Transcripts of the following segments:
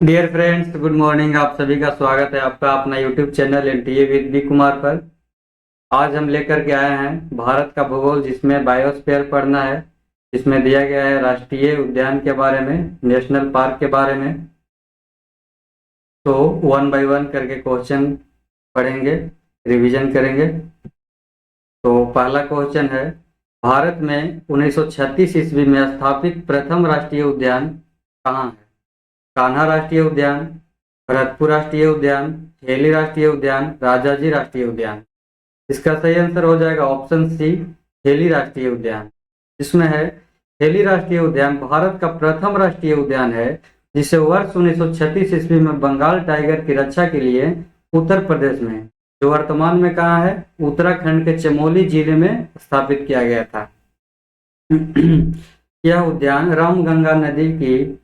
Dear friends, good morning. आप सभी का स्वागत है आपका अपना YouTube channel NTA with B Kumar पर। आज हम लेकर के आए हैं भारत का भूगोल, जिसमें बायोस्फीयर पढ़ना है। इसमें दिया गया है राष्ट्रीय उद्यान के बारे में, नेशनल पार्क के बारे में। तो वन बाय वन करके क्वेश्चन पढ़ेंगे, रिवीजन करेंगे। तो पहला क्वेश्चन है, भारत में 1936 ईस्वी में स्थापित प्रथम राष्ट्रीय उद्यान कहाँ है? कान्हा राष्ट्रीय उद्यान, भरतपुर राष्ट्रीय उद्यान, हेली राष्ट्रीय उद्यान, राजाजी राष्ट्रीय उद्यान। इसका सही आंसर हो जाएगा ऑप्शन सी, हेली राष्ट्रीय उद्यान। इसमें है हेली राष्ट्रीय उद्यान भारत का प्रथम राष्ट्रीय उद्यान है, जिसे वर्ष 1936 ईस्वी में बंगाल टाइगर की रक्षा के लिए उत्तर प्रदेश में, जो वर्तमान में कहाँ है, उत्तराखंड के चमोली जिले में स्थापित किया गया था। यह उद्यान रामगंगा नदी की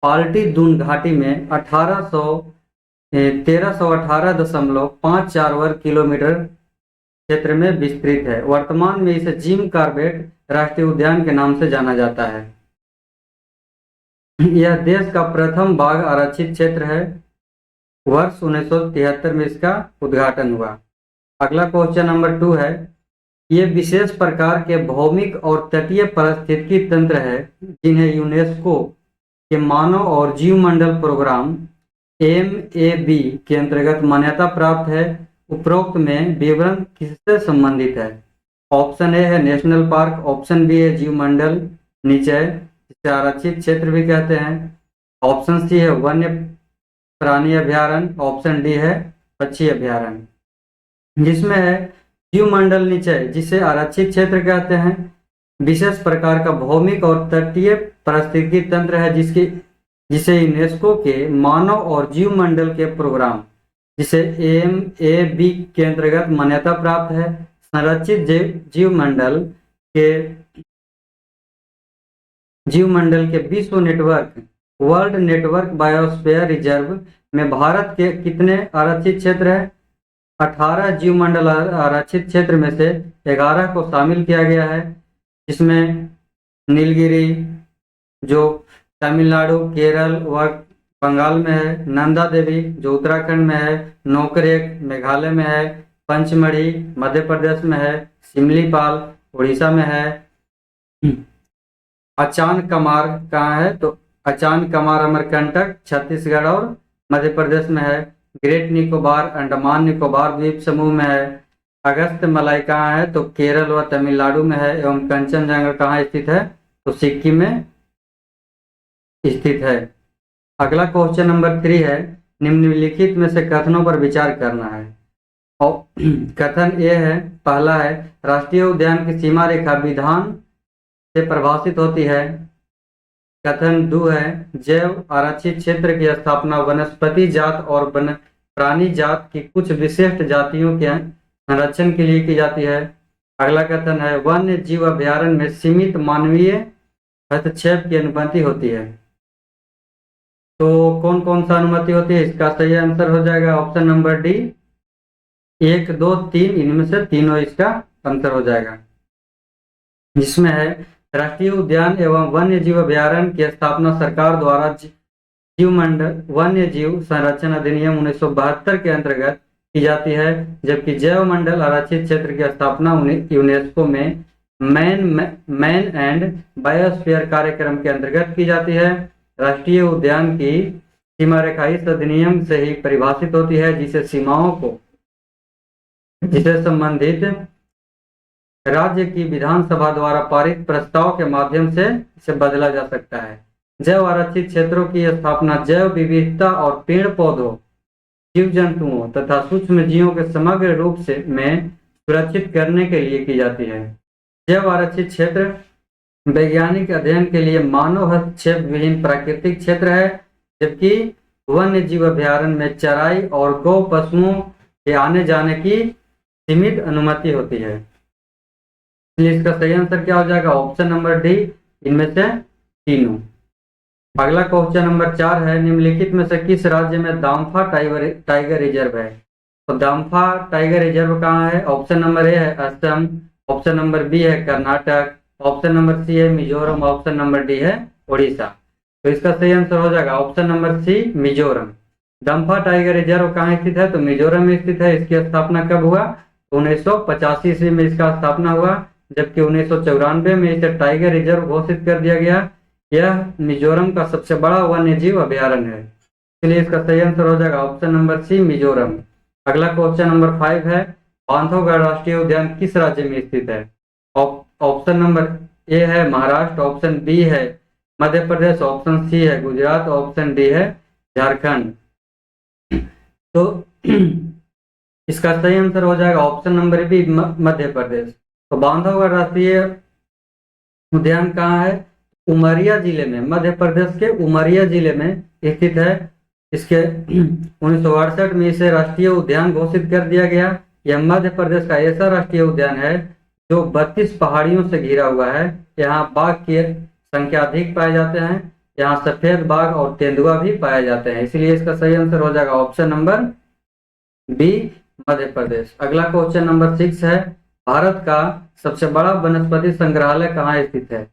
पाल्टी दून घाटी में 1318.54 वर्ग किलोमीटर क्षेत्र में विस्तृत है। वर्तमान में इसे जिम कॉर्बेट राष्ट्रीय उद्यान के नाम से जाना जाता है। यह देश का प्रथम बाघ आरक्षित क्षेत्र है। वर्ष 1973 में इसका उद्घाटन हुआ। अगला क्वेश्चन नंबर 2 है, ये विशेष प्रकार के भौमिक और तटीय पारिस्थितिकी तंत्र है जिन्हें यूनेस्को के मानव और जीवमंडल प्रोग्राम MAB के अंतर्गत मान्यता प्राप्त है। उपरोक्त में विवरण किससे संबंधित है? ऑप्शन ए है नेशनल पार्क, ऑप्शन बी है जीवमंडल निचय, जिसे आरक्षित क्षेत्र भी कहते हैं, ऑप्शन सी है वन्य प्राणी अभ्यारण्य, ऑप्शन डी है पक्षी अभ्यारण्य। जिसमें है जीवमंडल निचय, जिसे आरक्षित क्षेत्र कहते हैं, विशेष प्रकार का भौमिक और तटीय पारिस्थितिकी तंत्र है जिसे यूनेस्को के मानव और जीवमंडल के प्रोग्राम, जिसे MAB के अंतर्गत मान्यता प्राप्त है। संरक्षित जीवमंडल के विश्व network, world network biosphere reserve में भारत के कितने आरक्षित क्षेत्र है? 18 जीवमंडल आरक्षित क्षेत्र में से 11 को शामिल किया गया है, जिसमें नीलगिरी जो तमिलनाडु, केरल व बंगाल में है, नंदा देवी जो उत्तराखंड में है, नोकरेक मेघालय में है, पंचमढ़ी मध्य प्रदेश में है, सिमलीपाल उड़ीसा में है, अचान कमार कहाँ है? तो अचान कमार अमरकंटक छत्तीसगढ़ और मध्य प्रदेश में है। ग्रेट निकोबार अंडमान निकोबार द्वीप समूह में है। अगस्त मलाई कहाँ है? तो केरल व तमिलनाडु में है। एवं कंचनजंगा कहाँ स्थित है? तो सिक्किम में स्थित है। अगला क्वेश्चन नंबर 3 है, निम्नलिखित में से कथनों पर विचार करना है। और कथन ए है, पहला है, राष्ट्रीय उद्यान की सीमा रेखा विधान से प्रभावित होती है। कथन 2 है, जैव आरक्षित क्षेत्र की स्थापना वनस्पति जात और प्राणी जात की कुछ विशिष्ट जातियों के संरक्षण के लिए की जाती है। अगला कथन है, वन्य जीव अभ्यारण्य में सीमित मानवीय हस्तक्षेप की अनुमति होती है। तो कौन कौन सा अनुमति होती है? इसका सही आंसर हो जाएगा ऑप्शन नंबर डी, 1, 2, 3, इनमें से तीनों इसका आंसर हो जाएगा। जिसमें है राष्ट्रीय उद्यान एवं वन्य जीव अभ्यारण्य की स्थापना सरकार द्वारा जीवमंडल वन्य जीव संरक्षण अधिनियम 1972 के अंतर्गत की जाती है, जबकि जैव मंडल आरक्षित क्षेत्र की स्थापना यूनेस्को में मैन एंड बायोस्फीयर कार्यक्रम के अंतर्गत की जाती है। राष्ट्रीय उद्यान की सीमा रेखा इस अधिनियम से ही परिभाषित होती है, जिसे संबंधित राज्य की विधानसभा द्वारा पारित प्रस्ताव के माध्यम से इसे बदला जा सकता है। जैव आरक्षित क्षेत्रों की स्थापना जैव विविधता और पेड़ पौधों, जीव जंतुओं तथा सूक्ष्म जीवों के समग्र रूप से में सुरक्षित करने के लिए की जाती है। जैव आरक्षित क्षेत्र वैज्ञानिक अध्ययन के लिए मानव हस्तक्षेप विहीन प्राकृतिक क्षेत्र है, जबकि वन्य जीव अभ्यारण्य में चराई और गौ पशुओं के आने जाने की सीमित अनुमति होती है। इसका सही आंसर क्या हो जाएगा? ऑप्शन नंबर डी, इनमें से तीनों। अगला क्वेश्चन नंबर 4 है, निम्नलिखित में से किस राज्य में दाम्फा टाइगर रिजर्व है? तो दाम्फा टाइगर रिजर्व कहाँ है? ऑप्शन नंबर ए है असम, ऑप्शन नंबर बी है कर्नाटक, ऑप्शन नंबर सी है मिजोरम, ऑप्शन नंबर डी है उड़ीसा। तो इसका सही आंसर हो जाएगा option number C, Mizoram. Dampa tiger reserve कहाँ स्थित है? तो मिजोरम में स्थित है। इसकी स्थापना कब हुआ? 1985 ईस्वी में इसका स्थापना हुआ, जबकि 1994 में इसे टाइगर रिजर्व घोषित कर दिया गया। यह मिजोरम का सबसे बड़ा वन्य जीव अभ्यारण्य है, इसलिए इसका सही आंसर हो जाएगा ऑप्शन नंबर सी, मिजोरम। अगला क्वेश्चन नंबर 5 है, बांधवगढ़ राष्ट्रीय उद्यान किस राज्य में स्थित है? ऑप्शन नंबर ए है महाराष्ट्र, ऑप्शन बी है मध्य प्रदेश, ऑप्शन सी है गुजरात, ऑप्शन डी है झारखंड। तो इसका सही आंसर हो जाएगा ऑप्शन नंबर बी, मध्य प्रदेश। तो बांधवगढ़ राष्ट्रीय उद्यान कहाँ है? उमरिया जिले में, मध्य प्रदेश के उमरिया जिले में स्थित है। इसके 1968 में इसे राष्ट्रीय उद्यान घोषित कर दिया गया। यह मध्य प्रदेश का ऐसा राष्ट्रीय उद्यान है जो 32 पहाड़ियों से घिरा हुआ है। यहाँ बाघ की संख्या अधिक पाए जाते हैं। यहाँ सफेद बाघ और तेंदुआ भी पाए जाते हैं, इसलिए इसका सही आंसर हो जाएगा ऑप्शन नंबर बी, मध्य प्रदेश। अगला क्वेश्चन नंबर 6 है, भारत का सबसे बड़ा वनस्पति संग्रहालय कहाँ स्थित है?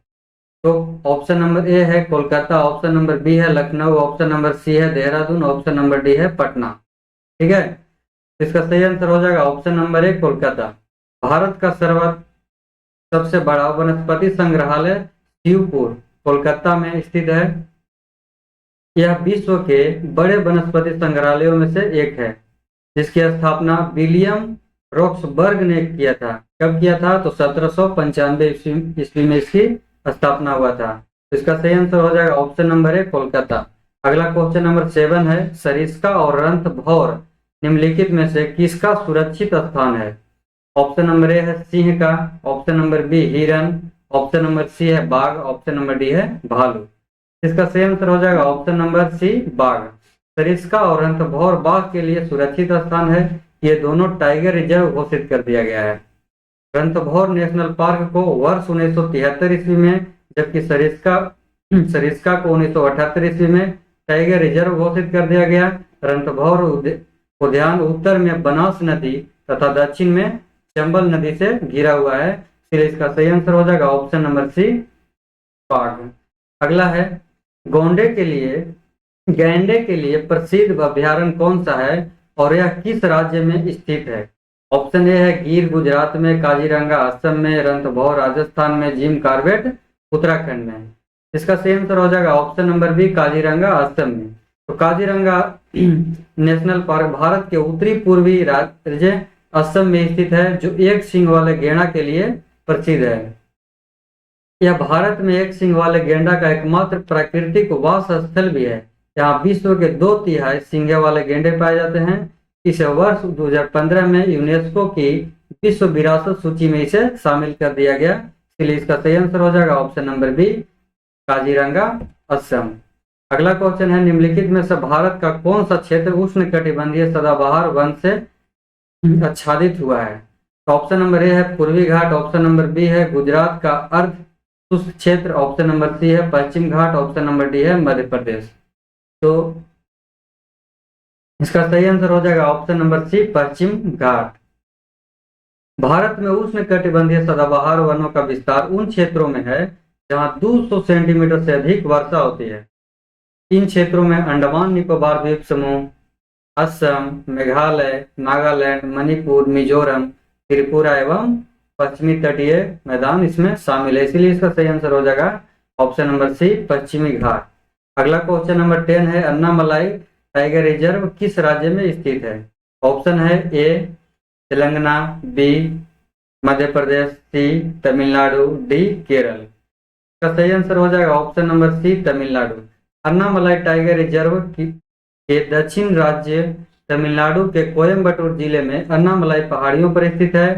तो ऑप्शन नंबर ए है कोलकाता, ऑप्शन नंबर बी है लखनऊ, ऑप्शन नंबर सी है देहरादून, ऑप्शन नंबर डी है पटना। ठीक है, इसका सही आंसर हो जाएगा ऑप्शन नंबर ए, कोलकाता। भारत का सबसे बड़ा वनस्पति संग्रहालय शिवपुर, कोलकाता में स्थित है। यह विश्व के बड़े वनस्पति संग्रहालयों में से एक है, जिसकी स्थापना विलियम रॉक्सबर्ग ने किया था। कब किया था? तो 1795 ईस्वी में इसकी स्थापना हुआ था। तो इसका सही आंसर हो जाएगा ऑप्शन नंबर ए, कोलकाता। अगला क्वेश्चन नंबर 7 है, सरिस्का और रंथभौर निम्नलिखित में से किसका सुरक्षित स्थान है? ऑप्शन नंबर ए है सिंह का, ऑप्शन नंबर बी हिरन, ऑप्शन नंबर सी है बाघ, ऑप्शन नंबर डी है भालू। इसका सही आंसर हो जाएगा ऑप्शन नंबर सी, बाघ। सरिस्का और रंथभौर बाघ के लिए सुरक्षित स्थान है। ये दोनों टाइगर रिजर्व घोषित कर दिया गया है। रंथभौर नेशनल पार्क को वर्ष 1973 ईस्वी में, जबकि सरिस्का को 1978 ईस्वी में टाइगर रिजर्व घोषित कर दिया गया। रंथभौर उद्यान उत्तर में बनास नदी तथा दक्षिण में चंबल नदी से घिरा हुआ है, इसलिए इसका सही आंसर हो जाएगा ऑप्शन नंबर सी, बाघ। अगला है, गैंडे के लिए प्रसिद्ध अभ्यारण्य कौन सा है और यह किस राज्य में स्थित है? ऑप्शन ए है गिर गुजरात में, काजीरंगा असम में, रंथभौर राजस्थान में, जिम कॉर्बेट उत्तराखंड में। इसका सही आंसर हो जाएगा option number B, Kaziranga Assam में। तो काजीरंगा नेशनल पार्क भारत के उत्तरी पूर्वी राज्य असम में स्थित है, जो एक सींग वाले गैंडा के लिए प्रसिद्ध है। यह भारत में एक सींग वाले गैंडा का एकमात्र प्राकृतिक वास स्थल भी है। यहाँ विश्व के 2/3 सींगे वाले गैंडे पाए जाते हैं। इसे वर्ष 2015 में यूनेस्को की विश्व विरासत सूची में इसे शामिल कर दिया गया, इसलिए इसका सही आंसर हो जाएगा option number B, Kaziranga Assam. अगला क्वेश्चन है, निम्नलिखित में से भारत का कौन सा क्षेत्र उष्णकटिबंधीय सदाबहार वन से आच्छादित हुआ है? तो ऑप्शन नंबर ए है पूर्वी घाट, ऑप्शन नंबर बी है गुजरात का अर्ध शुष्क क्षेत्र, ऑप्शन नंबर सी है पश्चिम घाट, ऑप्शन नंबर डी है मध्य प्रदेश। तो इसका सही आंसर हो जाएगा ऑप्शन नंबर सी, पश्चिम घाट। भारत में उष्णकटिबंधीय सदाबहार वनों का विस्तार उन क्षेत्रों में है जहां 200 सेंटीमीटर से अधिक वर्षा होती है। इन क्षेत्रों में अंडमान निकोबार द्वीप समूह, असम, मेघालय, नागालैंड, मणिपुर, मिजोरम, त्रिपुरा एवं पश्चिमी तटीय मैदान इसमें शामिल है, इसलिए इसका सही आंसर हो जाएगा ऑप्शन नंबर सी, पश्चिमी घाट। अगला क्वेश्चन नंबर 10 है, अन्नामलाई टाइगर रिजर्व किस राज्य में स्थित है? ऑप्शन है A Telangana, B Madhya Pradesh, C Tamil Nadu, D Kerala. इसका सही आंसर हो जाएगा option number C, Tamil Nadu. Annamalai tiger reserve के दक्षिण राज्य तमिलनाडु के कोयम्बटूर जिले में अन्नामलाई पहाड़ियों पर स्थित है।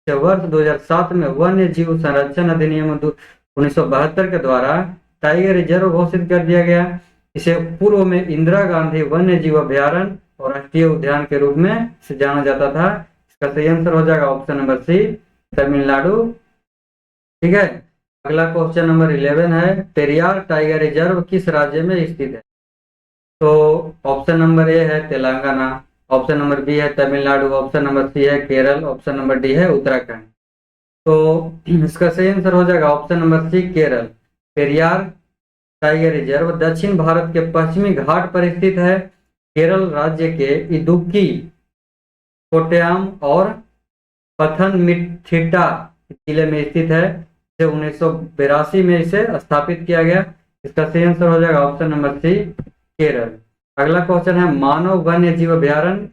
इसे वर्ष 2007 में वन्य जीव संरक्षण अधिनियम 1972 के द्वारा टाइगर रिजर्व घोषित कर दिया गया। इसे पूर्व में इंदिरा गांधी वन्य जीव अभ्यारण्य और राष्ट्रीय उद्यान के रूप में से जाना जाता था। इसका सही आंसर हो जाएगा ऑप्शन नंबर सी, तमिलनाडु। ठीक है, अगला क्वेश्चन नंबर 11 है, पेरियार टाइगर रिजर्व किस राज्य में स्थित है? तो ऑप्शन नंबर ए है तेलंगाना, ऑप्शन नंबर बी है तमिलनाडु, ऑप्शन नंबर सी है केरल, ऑप्शन नंबर डी है उत्तराखंड। तो इसका सही आंसर हो जाएगा option number C, Kerala. Periyar tiger reserve दक्षिण भारत के पश्चिमी घाट पर स्थित है। केरल राज्य के इदुक्की, कोट्टयम और पथनमथिट्टा जिले में स्थित है। इसे 1982 में इसे स्थापित किया गया। इसका सही आंसर हो जाएगा ऑप्शन नंबर सी, केरल। अगला क्वेश्चन है, मानव वन्य जीव अभयारण्य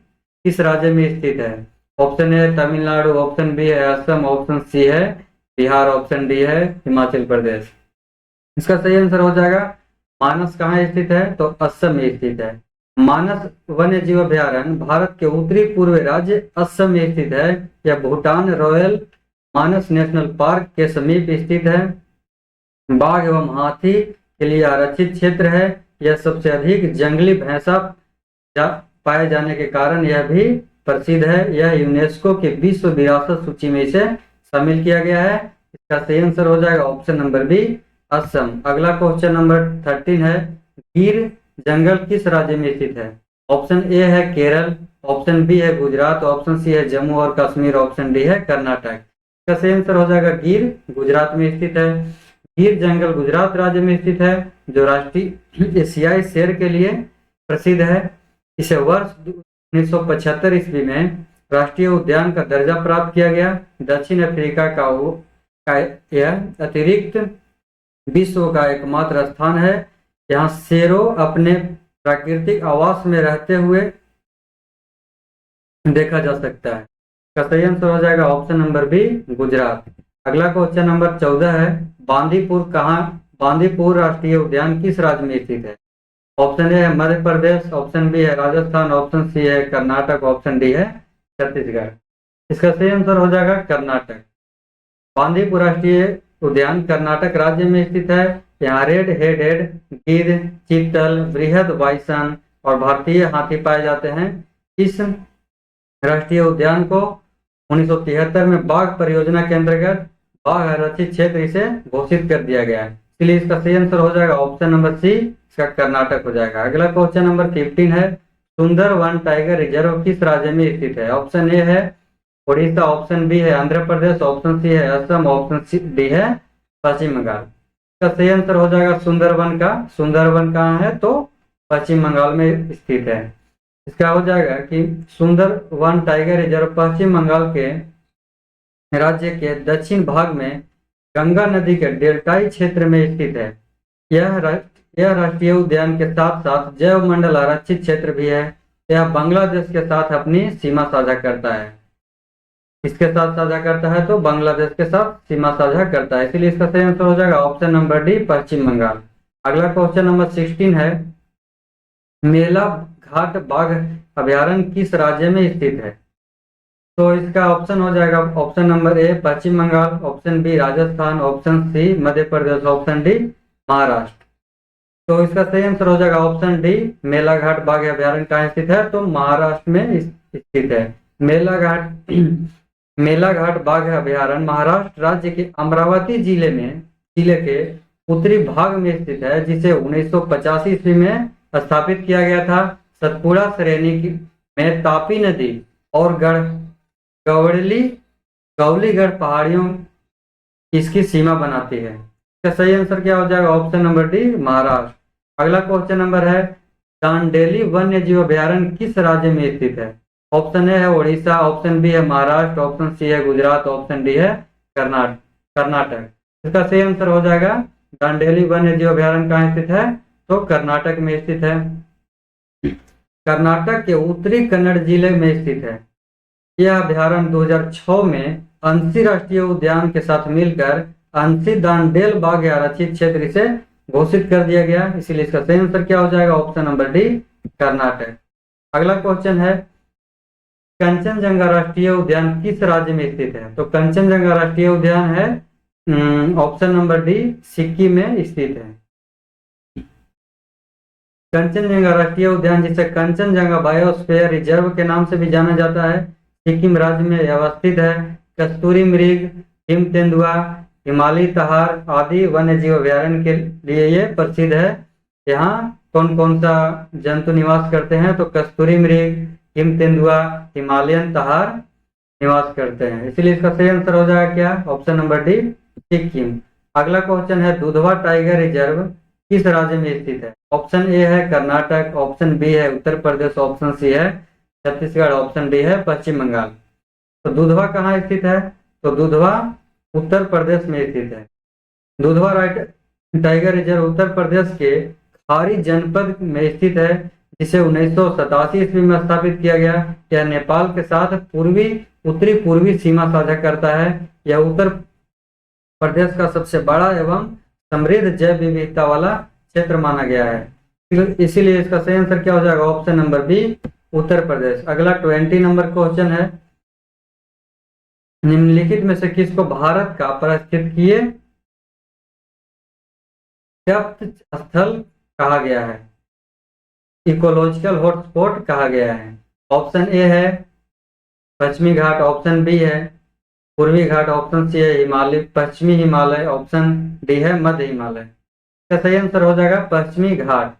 किस राज्य में स्थित है? Option A Tamil Nadu, option B है असम, ऑप्शन सी है बिहार, ऑप्शन डी है हिमाचल प्रदेश। इसका सही आंसर हो जाएगा, मानस कहाँ स्थित है? तो असम में स्थित है। मानस वन्य जीव अभयारण्य भारत के उत्तरी पूर्व राज्य असम में स्थित है। यह भूटान रॉयल मानस नेशनल पार्क के समीप स्थित है। बाघ एवं हाथी के लिए आरक्षित क्षेत्र है। यह सबसे अधिक जंगली भैंसा पाए जाने के कारण यह भी प्रसिद्ध है। यह यूनेस्को की विश्व विरासत सूची में इसे शामिल किया गया है। इसका सही आंसर हो जाएगा ऑप्शन नंबर बी, असम। अगला क्वेश्चन नंबर 13 है, गिर जंगल किस राज्य में स्थित है? ऑप्शन ए है केरल, ऑप्शन बी है गुजरात, ऑप्शन सी है जम्मू और कश्मीर, ऑप्शन डी है कर्नाटक। इसका सही आंसर हो जाएगा गिर गुजरात में स्थित है। गिर जंगल गुजरात राज्य में स्थित है, जो राष्ट्रीय एशियाई शेर के लिए प्रसिद्ध है। इसे वर्ष 1975 ईस्वी में राष्ट्रीय उद्यान का दर्जा प्राप्त किया गया। दक्षिण अफ्रीका का यह अतिरिक्त विश्व का एकमात्र स्थान है। यहाँ शेरों अपने प्राकृतिक आवास में रहते हुए देखा जा सकता है। इसका सही आंसर हो जाएगा ऑप्शन नंबर बी, गुजरात। अगला क्वेश्चन नंबर 14 है, बांदीपुर राष्ट्रीय उद्यान किस राज्य में स्थित है? ऑप्शन ए है मध्य प्रदेश, ऑप्शन बी है राजस्थान, ऑप्शन सी है कर्नाटक, ऑप्शन डी है छत्तीसगढ़। इसका सही आंसर हो जाएगा कर्नाटक। बांदीपुर राष्ट्रीय उद्यान कर्नाटक राज्य में स्थित है। यहाँ रेड हेडेड गिद्ध, चीतल, वृहद बाइसन और भारतीय हाथी पाए जाते हैं। इस राष्ट्रीय उद्यान को 1973 में बाघ परियोजना के अंतर्गत बाघ आरक्षित क्षेत्र इसे घोषित कर दिया गया है। इसलिए इसका सही आंसर हो जाएगा ऑप्शन नंबर सी, इसका कर्नाटक हो जाएगा। अगला क्वेश्चन नंबर 15 है, सुंदरवन टाइगर रिजर्व किस राज्य में स्थित है? ऑप्शन ए है उड़ीसा, ऑप्शन बी है आंध्र प्रदेश, ऑप्शन सी है असम, ऑप्शन डी है पश्चिम बंगाल। इसका सही आंसर हो जाएगा सुंदरवन का। सुंदरवन कहाँ है? तो पश्चिम बंगाल में स्थित है। इसका हो जाएगा कि सुंदरवन टाइगर रिजर्व पश्चिम बंगाल के राज्य के दक्षिण भाग में गंगा नदी के डेल्टाई क्षेत्र में स्थित है। यह राष्ट्रीय उद्यान के साथ साथ जैव मंडल आरक्षित क्षेत्र भी है। यह बांग्लादेश के साथ अपनी सीमा साझा करता है। इसके साथ साझा करता है तो बांग्लादेश के साथ सीमा साझा करता है, इसलिए इसका सही आंसर हो जाएगा ऑप्शन नंबर डी, पश्चिम बंगाल। अगला क्वेश्चन नंबर 16 है, मेला घाट बाघ अभयारण्य किस राज्य में स्थित है? तो इसका ऑप्शन हो जाएगा option number A Paschim Bengal, option B Rajasthan, option C Madhya Pradesh, option D Maharashtra. तो इसका सही आंसर हो जाएगा ऑप्शन डी, मेलाघाट बाघ अभयारण्य कहाँ स्थित है? तो महाराष्ट्र में स्थित है। मेलाघाट बाघ अभयारण्य महाराष्ट्र राज्य के अमरावती जिले के उत्तरी भाग में स्थित है, जिसे 1985 ईस्वी में स्थापित किया गया था। सतपुड़ा श्रेणी में तापी नदी और गौलीगढ़ पहाड़ियों इसकी सीमा बनाती है। इसका सही आंसर क्या हो जाएगा? Option number D, Maharashtra. अगला क्वेश्चन नंबर है, दांडेली वन्य जीव अभयारण्य किस राज्य में स्थित है? ऑप्शन ए है उड़ीसा, ऑप्शन बी है महाराष्ट्र, ऑप्शन सी है गुजरात, ऑप्शन डी है कर्नाटक। इसका सही आंसर हो जाएगा दांडेली वन्य जीव अभयारण्य कहाँ स्थित है? तो कर्नाटक में स्थित है। कर्नाटक के उत्तरी कन्नड़ जिले में स्थित है। यह अभयारण्य 2006 में अंशी राष्ट्रीय उद्यान के साथ मिलकर अंशी दांडेल बाघ आरक्षित क्षेत्र से घोषित कर दिया गया, इसीलिए इसका सही आंसर क्या हो जाएगा? Option number D, Karnataka. अगला क्वेश्चन है, कंचनजंगा राष्ट्रीय उद्यान किस राज्य में स्थित है? तो कंचनजंगा राष्ट्रीय उद्यान है ऑप्शन नंबर डी, सिक्किम में स्थित है। कंचनजंगा राष्ट्रीय उद्यान, जिसे कंचनजंगा बायोस्फीयर रिजर्व के नाम से भी जाना जाता है, सिक्किम राज्य में अवस्थित है। कस्तूरी मृग, हिम तेंदुआ, हिमालयी तहार आदि वन्य जीव अभयारण्य के लिए ये प्रसिद्ध है। यहाँ कौन कौन सा जंतु निवास करते हैं? तो कस्तूरी मृग, हिम तेंदुआ, हिमालयन तहार निवास करते हैं, इसलिए इसका सही आंसर हो जाएगा क्या? Option number D, Sikkim. अगला क्वेश्चन है, दुधवा टाइगर रिजर्व किस राज्य में स्थित है? ऑप्शन ए है कर्नाटक, ऑप्शन बी है उत्तर प्रदेश, ऑप्शन सी है छत्तीसगढ़, ऑप्शन डी है पश्चिम बंगाल। तो दुधवा कहाँ स्थित है? तो दुधवा उत्तर प्रदेश में स्थित है। दुधवा टाइगर रिजर्व उत्तर प्रदेश के खारी जनपद में स्थित है, जिसे 1987 ईस्वी में स्थापित किया गया। यह नेपाल के साथ उत्तरी पूर्वी सीमा साझा करता है। यह उत्तर प्रदेश का सबसे बड़ा एवं समृद्ध जैव विविधता वाला क्षेत्र माना गया है। इसीलिए इसका सही आंसर क्या हो जाएगा? Option number B, Uttar Pradesh. अगला 20 नंबर क्वेश्चन है, निम्नलिखित में से किसको भारत का पारिस्थितिकीय स्थल कहा गया है, इकोलॉजिकल हॉटस्पॉट कहा गया है? ऑप्शन ए है पश्चिमी घाट, ऑप्शन बी है पूर्वी घाट, ऑप्शन सी है हिमालय पश्चिमी हिमालय, ऑप्शन डी है मध्य हिमालय। इसका सही आंसर हो जाएगा पश्चिमी घाट।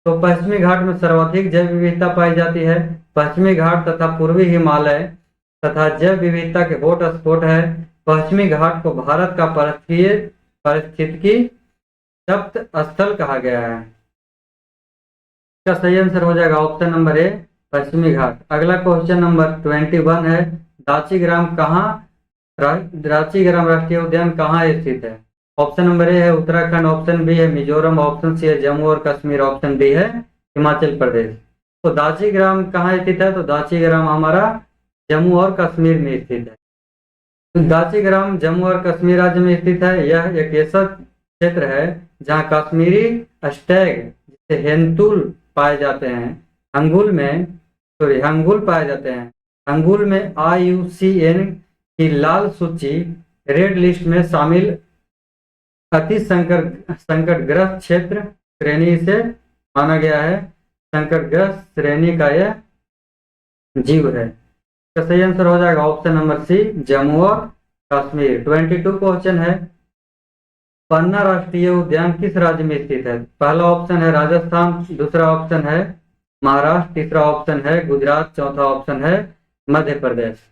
तो पश्चिमी घाट में सर्वाधिक जैव विविधता पाई जाती है। पश्चिमी घाट तथा पूर्वी हिमालय तथा जैव विविधता के हॉट स्पॉट है। पश्चिमी घाट को भारत का पारिस्थितिकी सप्त स्थल कहा गया है। इसका सही आंसर हो जाएगा ऑप्शन नंबर ए, पश्चिमी घाट। अगला क्वेश्चन नंबर 21 है, दाचीग्राम राष्ट्रीय उद्यान कहाँ स्थित है? ऑप्शन नंबर ए है उत्तराखंड, ऑप्शन बी है मिजोरम, ऑप्शन सी है जम्मू और कश्मीर, ऑप्शन डी है हिमाचल प्रदेश। तो दाचीग्राम कहाँ स्थित है? तो दाचीग्राम हमारा जम्मू और कश्मीर में स्थित है। तो दाचीग्राम जम्मू और कश्मीर राज्य में स्थित है। यह एक ऐसा क्षेत्र है जहाँ कश्मीरी स्टैग जिसे हेंतुल पाए जाते हैं, हंगुल पाए जाते हैं। हंगुल में IUCN की लाल सूची रेड लिस्ट में शामिल अति संकटग्रस्त क्षेत्र श्रेणी से माना गया है। संकटग्रस्त श्रेणी का यह जीव है। इसका सही आंसर हो जाएगा ऑप्शन नंबर सी, जम्मू और कश्मीर। 22 क्वेश्चन है, पन्ना राष्ट्रीय उद्यान किस राज्य में स्थित है? पहला ऑप्शन है राजस्थान, दूसरा ऑप्शन है महाराष्ट्र, तीसरा ऑप्शन है गुजरात, चौथा ऑप्शन है मध्य प्रदेश।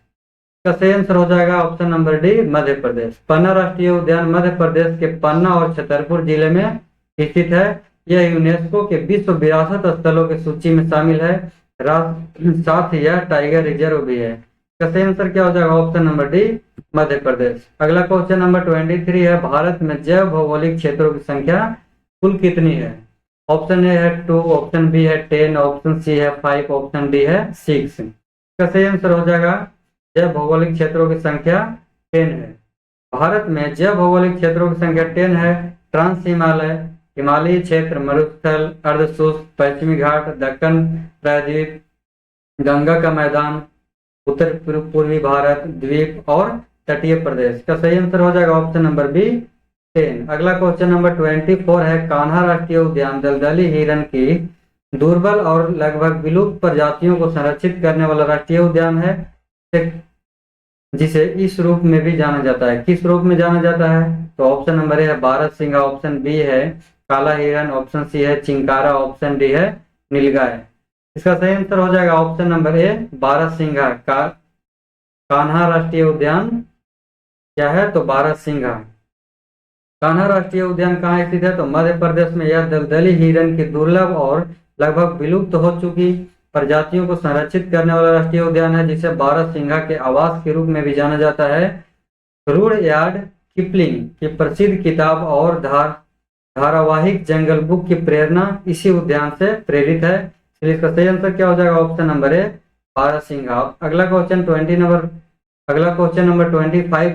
इसका सही आंसर हो जाएगा option number D, Madhya Pradesh. पन्ना राष्ट्रीय उद्यान मध्य प्रदेश के पन्ना और छतरपुर जिले में स्थित है। यह यूनेस्को के विश्व विरासत स्थलों की सूची में शामिल है। साथ ही यह टाइगर रिजर्व भी है। इसका सही आंसर क्या हो जाएगा? Option number D, Madhya Pradesh. अगला क्वेश्चन नंबर 23 है, भारत में जैव भौगोलिक क्षेत्रों की संख्या कुल कितनी है? ऑप्शन ए है 2, ऑप्शन बी है 10, ऑप्शन सी है 5, ऑप्शन डी है 6। इसका सही आंसर हो जाएगा जैव भौगोलिक क्षेत्रों की संख्या 10 है। भारत में जैव भौगोलिक क्षेत्रों की संख्या 10 है। ट्रांस हिमालय, हिमालयी क्षेत्र, मरुस्थल, अर्धशुष्क, पश्चिमी घाट, दक्कन प्रायद्वीप, गंगा का मैदान, उत्तर पूर्वी भारत, द्वीप और तटीय प्रदेश। का सही आंसर हो जाएगा ऑप्शन नंबर बी, 10। अगला क्वेश्चन नंबर 24 है, कान्हा राष्ट्रीय उद्यान दलदली हिरण की दुर्बल और लगभग विलुप्त प्रजातियों को संरक्षित करने वाला राष्ट्रीय उद्यान है, जिसे इस रूप में भी जाना जाता है। किस रूप में जाना जाता है? तो ऑप्शन नंबर ए है बारहसिंगा, ऑप्शन बी है काला हिरण, ऑप्शन सी है चिंकारा, ऑप्शन डी है नीलगाय। इसका सही आंसर हो जाएगा ऑप्शन नंबर ए, बारहसिंगा। कान्हा राष्ट्रीय उद्यान क्या है? तो बारहसिंगा। कान्हा राष्ट्रीय उद्यान कहाँ स्थित है? तो मध्य प्रदेश में। यह दलदली हिरण की दुर्लभ और लगभग विलुप्त हो चुकी प्रजातियों को संरक्षित करने वाला राष्ट्रीय उद्यान है, जिसे बारहसिंगा के आवास के रूप में भी जाना जाता है। रुडयार्ड किपलिंग की प्रसिद्ध किताब और धारावाहिक जंगल बुक की प्रेरणा इसी उद्यान से प्रेरित है। इसलिए इसका सही आंसर क्या हो जाएगा? ऑप्शन नंबर ए, बारहसिंगा। अगला क्वेश्चन 25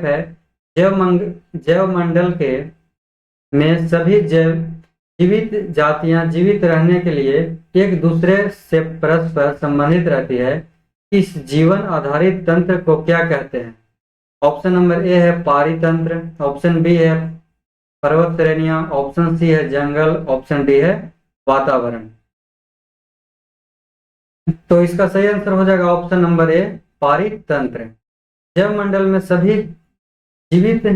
है, जैव मंडल के में सभी जीवित जातियां जीवित रहने के लिए एक दूसरे से परस्पर संबंधित रहती है। इस जीवन आधारित तंत्र को क्या कहते हैं? ऑप्शन नंबर ए है पारितंत्र, ऑप्शन बी है पर्वत श्रेणियां, ऑप्शन सी है जंगल, ऑप्शन डी है वातावरण। तो इसका सही आंसर हो जाएगा ऑप्शन नंबर ए, पारितंत्र। जैव मंडल में सभी जीवित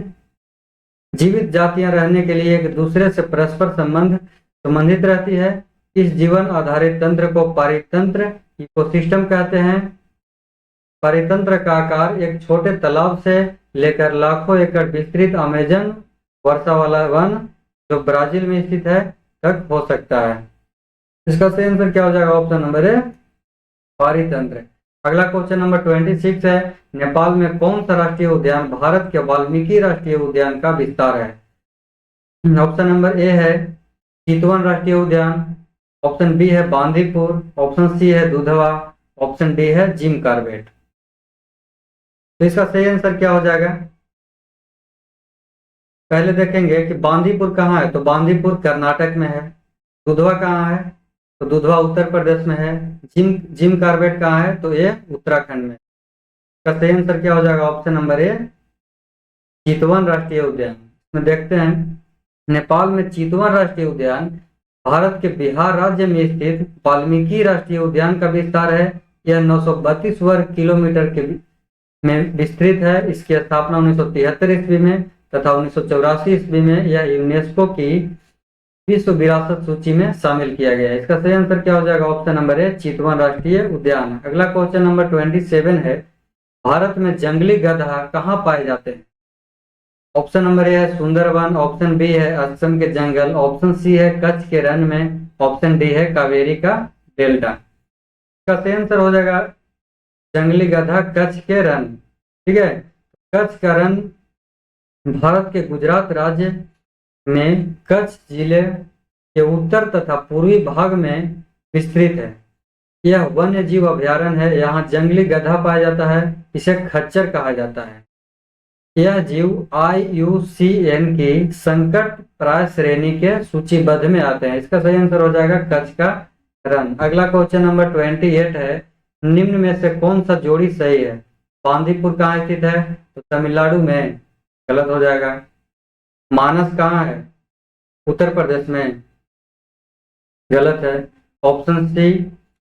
जातियां रहने के लिए एक दूसरे से परस्पर संबंधित रहती है। इस जीवन आधारित तंत्र को पारितंत्र इकोसिस्टम कहते हैं। पारितंत्र का आकार एक छोटे तालाब से लेकर लाखों एकड़ विस्तृत अमेजन वर्षा वाला वन जो ब्राजील में स्थित है, तक हो सकता है। इसका सही आंसर क्या हो जाएगा? ऑप्शन नंबर ए, पारितंत्र। अगला क्वेश्चन नंबर 26 है, नेपाल में कौन सा राष्ट्रीय उद्यान भारत के वाल्मीकि राष्ट्रीय उद्यान का विस्तार है? ऑप्शन नंबर ए है चितवन राष्ट्रीय उद्यान, ऑप्शन बी है बांदीपुर, ऑप्शन सी है दुधवा, ऑप्शन डी है जिम कार्बेट। तो इसका सही आंसर क्या हो जाएगा? पहले देखेंगे कि बांदीपुर कहाँ है, तो बांदीपुर कर्नाटक में है। दुधवा कहाँ है, तो दुधवा उत्तर प्रदेश में है। जिम जिम कार्बेट कहाँ है, तो ये उत्तराखंड में। इसका सही आंसर क्या हो जाएगा? ऑप्शन नंबर ए, चितवन राष्ट्रीय उद्यान। में देखते हैं, नेपाल में चितवन राष्ट्रीय उद्यान भारत के बिहार राज्य में स्थित वाल्मीकि राष्ट्रीय उद्यान का विस्तार है। यह 932 वर्ग किलोमीटर के में विस्तृत है। इसकी स्थापना 1973 ईस्वी में तथा 1984 ईस्वी में यह यूनेस्को की विश्व विरासत सूची में शामिल किया गया है। इसका सही आंसर क्या हो जाएगा? ऑप्शन नंबर ए, चितवन राष्ट्रीय उद्यान। अगला क्वेश्चन नंबर 27 है, भारत में जंगली गधा कहाँ पाए जाते हैं? ऑप्शन नंबर ए है सुंदरवन, ऑप्शन बी है असम के जंगल, ऑप्शन सी है कच्छ के रण में, ऑप्शन डी है कावेरी का डेल्टा। इसका सही आंसर हो जाएगा जंगली गधा कच्छ के रण। ठीक है, कच्छ का रण भारत के गुजरात राज्य में कच्छ जिले के उत्तर तथा पूर्वी भाग में विस्तृत है। यह वन्य जीव अभयारण्य है। यहाँ जंगली गधा पाया जाता है। इसे खच्चर कहा जाता है। यह जीव IUCN की संकट प्राय श्रेणी के सूचीबद्ध में आते हैं। इसका सही आंसर हो जाएगा कच्छ का रण। अगला क्वेश्चन नंबर 28 है, निम्न में से कौन सा जोड़ी सही है? बांदीपुर कहाँ स्थित है, तो तमिलनाडु में, गलत हो जाएगा। मानस कहाँ है, उत्तर प्रदेश में, गलत है। ऑप्शन सी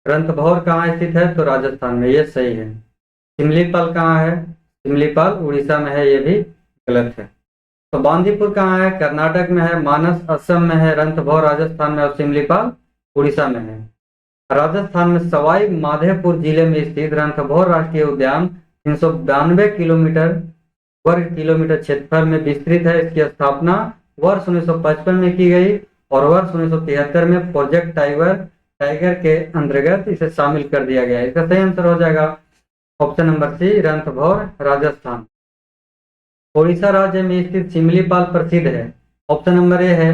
रणथंभौर कहाँ स्थित है, तो राजस्थान में, ये सही है। सिमलीपाल कहाँ है, सिमलीपाल उड़ीसा में है, ये भी गलत है। तो बांदीपुर कहाँ है, कर्नाटक में है। मानस असम में है। रणथंभौर राजस्थान में और सिमलीपाल उड़ीसा में है। राजस्थान में सवाई माधोपुर जिले में स्थित रणथंभौर राष्ट्रीय उद्यान 392 वर्ग किलोमीटर क्षेत्रफल में विस्तृत है। इसकी स्थापना वर्ष 1955 में की गई और वर्ष 1973 में प्रोजेक्ट टाइगर के अंतर्गत इसे शामिल कर दिया गया। इसका सही आंसर हो जाएगा option number C, Ranthambore Rajasthan. Orissa राज्य में स्थित सिमलीपाल प्रसिद्ध है। ऑप्शन नंबर ए है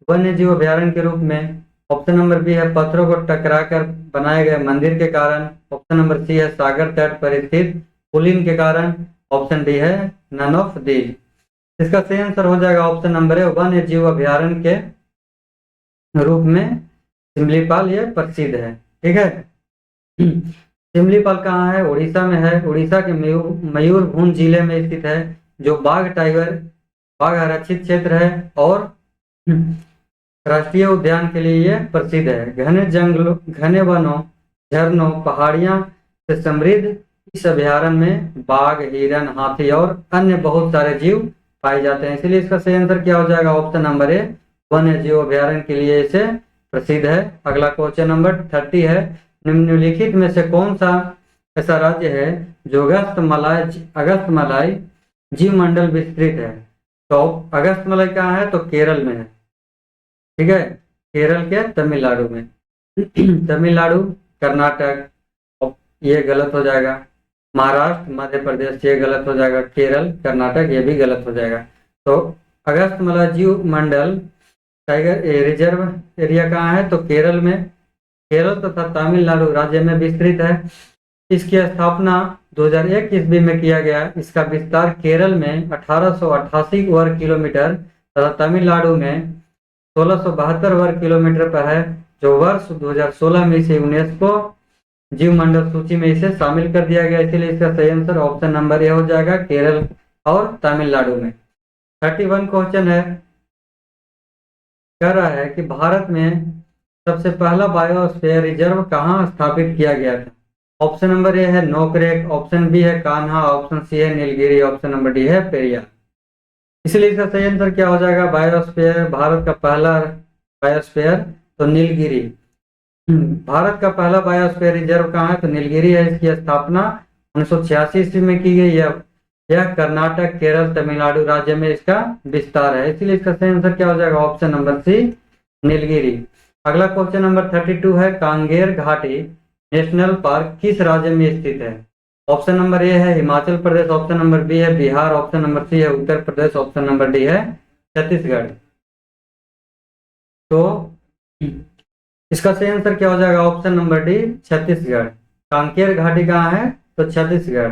वन्य जीव अभयारण्य के रूप में, ऑप्शन नंबर बी है पत्थरों को टकराकर बनाए गए मंदिर के कारण, ऑप्शन नंबर सी है सागर तट पर स्थित पुलिन के कारण, ऑप्शन डी है नन ऑफ दीज। इसका सही आंसर हो जाएगा ऑप्शन नंबर ए, वन्य जीव अभयारण्य के रूप में सिमलीपाल ये प्रसिद्ध है। ठीक है, सिमलीपाल कहाँ है, उड़ीसा में है। उड़ीसा के मयूरभंज जिले में स्थित है, जो बाघ आरक्षित क्षेत्र है और राष्ट्रीय उद्यान के लिए ये प्रसिद्ध है। घने जंगलों, घने वनों, झरनों, पहाड़ियां से समृद्ध इस अभयारण्य में बाघ, हिरन, हाथी और अन्य बहुत सारे जीव पाए जाते हैं। इसलिए इसका सही आंसर क्या हो जाएगा? ऑप्शन नंबर ए, वन्य जीव अभयारण्य के लिए इसे प्रसिद्ध है। अगला क्वेश्चन नंबर 30 है, निम्नलिखित में से कौन सा ऐसा राज्य है जो अगस्त मलाई जीव मंडल विस्तृत है? तो अगस्त मलाई कहाँ है, तो केरल में है। ठीक है, केरल के तमिलनाडु में। तमिलनाडु, कर्नाटक, ये गलत हो जाएगा। महाराष्ट्र, मध्य प्रदेश, ये गलत हो जाएगा। केरल, कर्नाटक, ये भी गलत हो जाएगा। तो अगस्त मलाई जीव मंडल टाइगर रिजर्व एरिया कहाँ है, तो केरल में। केरल तथा तमिलनाडु राज्य में विस्तृत है। इसकी स्थापना 2001 ईस्वी में किया गया। इसका विस्तार केरल में 1888 वर्ग किलोमीटर तथा तमिलनाडु में 1672 वर्ग किलोमीटर पर है, जो वर्ष 2016 में इसे यूनेस्को जीव मंडल सूची में इसे शामिल कर दिया गया। इसीलिए इसका सही आंसर ऑप्शन नंबर ए हो जाएगा, केरल और तमिलनाडु में। 31 क्वेश्चन है, कह रहा है कि भारत में सबसे पहला बायोस्फीयर रिजर्व कहाँ स्थापित किया गया था? ऑप्शन नंबर ए है नोकरेक, ऑप्शन बी है कान्हा, ऑप्शन सी है नीलगिरी, ऑप्शन नंबर डी है पेरियार। इसलिए इसका सही आंसर क्या हो जाएगा? बायोस्फीयर, भारत का पहला बायोस्फीयर तो नीलगिरी। भारत का पहला बायोस्फीयर रिजर्व कहाँ है, तो नीलगिरी है। इसकी स्थापना 1986 ईस्वी में की गई। यह कर्नाटक, केरल, तमिलनाडु राज्य में इसका विस्तार है। इसलिए इसका सही आंसर क्या हो जाएगा? Option number C, Nilgiri. अगला क्वेश्चन नंबर 32 है, कांगेर घाटी नेशनल पार्क किस राज्य में स्थित है? ऑप्शन नंबर ए है Himachal Pradesh, option number B है बिहार, ऑप्शन नंबर सी है Uttar Pradesh, option number D है छत्तीसगढ़। तो इसका सही आंसर क्या हो जाएगा? Option number D Chhattisgarh. Kanker घाटी कहाँ है? तो छत्तीसगढ़।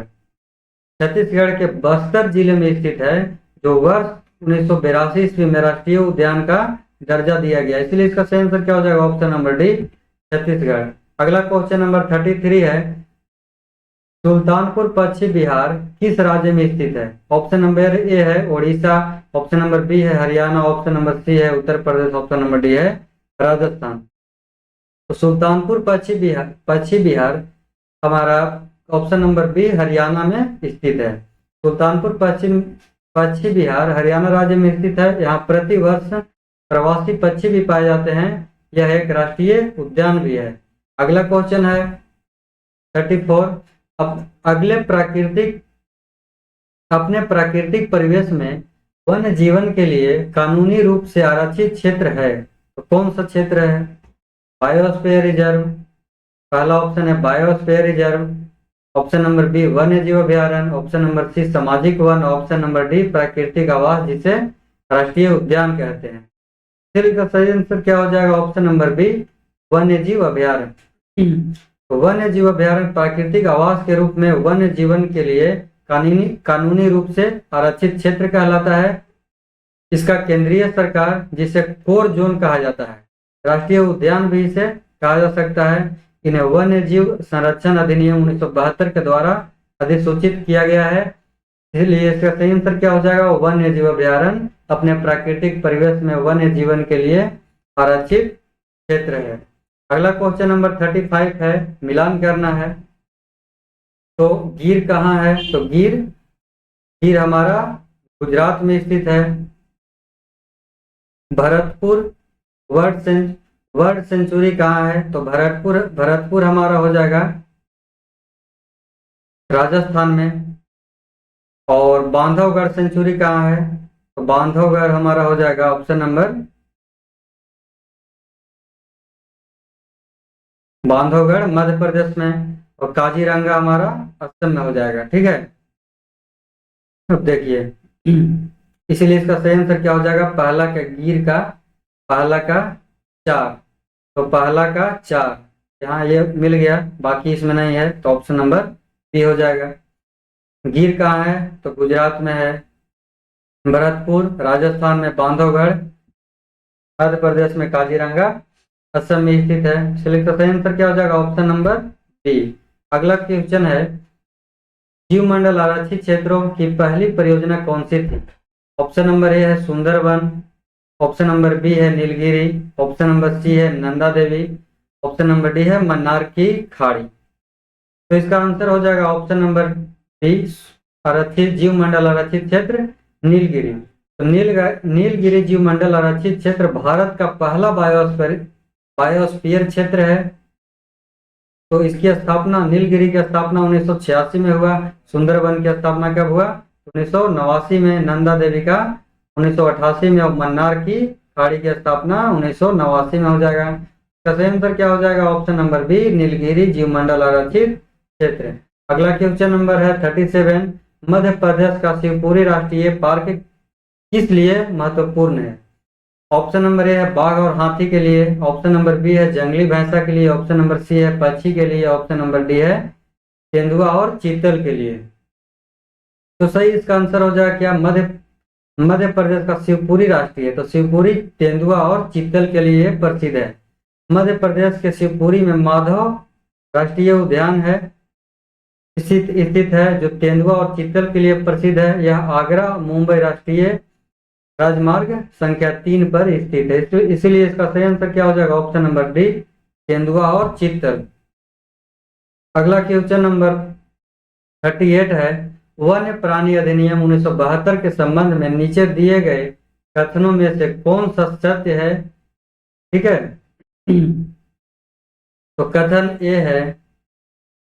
छत्तीसगढ़ के बस्तर जिले में स्थित है, जो वर्ष 1982 ईस्वी में राष्ट्रीय उद्यान का दर्जा दिया गया, इसलिए इसका सही आंसर क्या हो जाएगा? Option number D Chhattisgarh. अगला क्वेश्चन नंबर 33 है, सुल्तानपुर पश्चिम बिहार किस राज्य में स्थित है? ऑप्शन नंबर ए है ओडिशा, ऑप्शन नंबर बी है हरियाणा, ऑप्शन नंबर सी है Uttar Pradesh, option number D है राजस्थान। तो सुल्तानपुर पश्चिम बिहार हमारा ऑप्शन नंबर बी हरियाणा में स्थित है। सुल्तानपुर पश्चिम बिहार हरियाणा राज्य में स्थित है। यहाँ प्रति वर्ष प्रवासी पक्षी भी पाए जाते हैं। यह एक राष्ट्रीय उद्यान भी है। अगला क्वेश्चन है 34, अपने प्राकृतिक परिवेश में वन्य जीवन के लिए कानूनी रूप से आरक्षित क्षेत्र है, तो कौन सा क्षेत्र है? बायोस्फीयर रिजर्व, पहला ऑप्शन है biosphere reserve, option number B वन्य जीव अभयारण्य, ऑप्शन नंबर सी सामाजिक वन, ऑप्शन नंबर डी प्राकृतिक आवास जिसे राष्ट्रीय उद्यान कहते हैं। फिर इसका सही आंसर क्या हो जाएगा? ऑप्शन नंबर बी वन्य जीव अभयारण्य। वन्य जीव अभयारण्य प्राकृतिक आवास के रूप में वन्य जीवन के लिए कानूनी रूप से आरक्षित क्षेत्र कहलाता है। इसका केंद्रीय सरकार, जिसे कोर जोन कहा जाता है, राष्ट्रीय उद्यान भी इसे कहा जा सकता है। इन्हें वन्य जीव संरक्षण अधिनियम 1972 के द्वारा अधिसूचित किया गया है, इसलिए इसका सही आंसर क्या हो जाएगा? वन्य जीव अभयारण्य अपने प्राकृतिक परिवेश में वन्य जीवन के लिए आरक्षित क्षेत्र है। अगला क्वेश्चन नंबर 35 है, मिलान करना है। तो गिर कहाँ है? तो गिर हमारा गुजरात में स्थित है। भरतपुर वर्ल्ड सेंचुरी कहाँ है? तो भरतपुर हमारा हो जाएगा राजस्थान में। और बांधवगढ़ सेंचुरी कहाँ है? तो बांधवगढ़ हमारा हो जाएगा ऑप्शन नंबर बांधवगढ़ मध्य प्रदेश में, और काजीरंगा हमारा असम में हो जाएगा। ठीक है, अब देखिए इसीलिए इसका सही आंसर क्या हो जाएगा? पहला का 4। तो पहला का 4 यहाँ ये मिल गया, बाकी इसमें नहीं है, तो ऑप्शन नंबर बी हो जाएगा। गिर कहाँ है? तो गुजरात में है। भरतपुर राजस्थान में, बांधवगढ़ मध्य प्रदेश में, काजीरंगा असम में स्थित है। इसलिए सही आंसर क्या हो जाएगा? Option number B. अगला क्वेश्चन है, जीव मंडल आरक्षित क्षेत्रों की पहली परियोजना कौन सी थी? ऑप्शन नंबर ए है सुंदरवन, ऑप्शन नंबर बी है नीलगिरी, ऑप्शन नंबर सी है Nanda Devi, option number D है मन्नार की खाड़ी। तो इसका आंसर हो जाएगा ऑप्शन नंबर बी, आरक्षित जीव मंडल आरक्षित क्षेत्र नीलगिरी। तो नीलगिरी जीव मंडल आरक्षित क्षेत्र भारत का पहला बायोस्फीयर क्षेत्र है। तो इसकी स्थापना, नीलगिरी की स्थापना 1986 में हुआ। सुंदरवन की स्थापना कब हुआ? 1989 में। नंदा देवी का 1988 में, और मन्नार की खाड़ी की स्थापना 1989 में हो जाएगा। इसका सही आंसर क्या हो जाएगा? ऑप्शन नंबर बी, नीलगिरी जीव मंडल आरक्षित क्षेत्र। अगला क्वेश्चन नंबर है 37, मध्य प्रदेश का शिवपुरी राष्ट्रीय पार्क किस लिए महत्वपूर्ण है? ऑप्शन नंबर ए है बाघ और हाथी के लिए, ऑप्शन नंबर बी है जंगली भैंसा के लिए, ऑप्शन नंबर सी है पक्षी के लिए, ऑप्शन नंबर डी है तेंदुआ और चीतल के लिए। तो सही इसका आंसर हो जाएगा क्या? मध्य प्रदेश का शिवपुरी राष्ट्रीय, तो शिवपुरी तेंदुआ और चीतल के लिए प्रसिद्ध है। मध्य प्रदेश के शिवपुरी में माधव राष्ट्रीय उद्यान है स्थित है, जो तेंदुआ और चीतल के लिए प्रसिद्ध है। यह आगरा मुंबई राष्ट्रीय राजमार्ग संख्या 3 पर स्थित है, इसीलिए इसका सही आंसर क्या हो जाएगा? ऑप्शन नंबर डी, तेंदुआ और चीतल। अगला क्वेश्चन नंबर 38 है, वन्य प्राणी अधिनियम 1972 के संबंध में नीचे दिए गए कथनों में से कौन सा सत्य है? ठीक है, तो कथन ए है,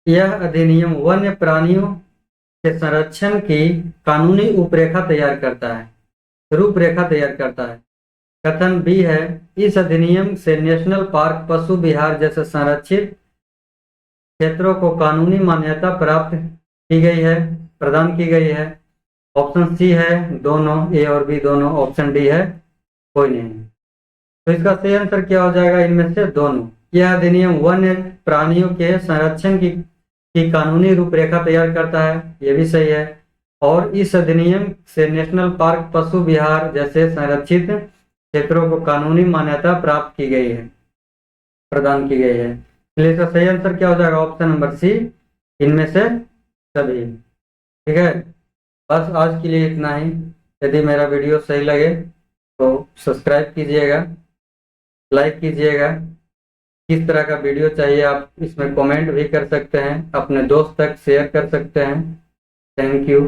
यह अधिनियम वन्य प्राणियों के संरक्षण की कानूनी रूपरेखा तैयार करता है। कथन बी है, इस अधिनियम से नेशनल पार्क, पशु विहार जैसे संरक्षित क्षेत्रों को कानूनी मान्यता प्राप्त की गई है, प्रदान की गई है। ऑप्शन सी है दोनों, ए और बी दोनों। ऑप्शन डी है कोई नहीं। तो इसका सही आंसर क्या हो जाएगा, इनमें से दोनों। यह अधिनियम वन्य प्राणियों के संरक्षण की कानूनी रूपरेखा तैयार करता है, ये भी सही है। और इस अधिनियम से नेशनल पार्क, पशु विहार जैसे संरक्षित क्षेत्रों को कानूनी मान्यता प्राप्त की गई है, प्रदान की गई है। इसलिए इसका सही आंसर क्या हो जाएगा, ऑप्शन नंबर सी, इनमें से सभी। ठीक है, बस आज के लिए इतना ही। यदि मेरा वीडियो सही लगे तो सब्सक्राइब कीजिएगा, लाइक कीजिएगा। किस तरह का वीडियो चाहिए आप इसमें कमेंट भी कर सकते हैं, अपने दोस्त तक शेयर कर सकते हैं। Thank you.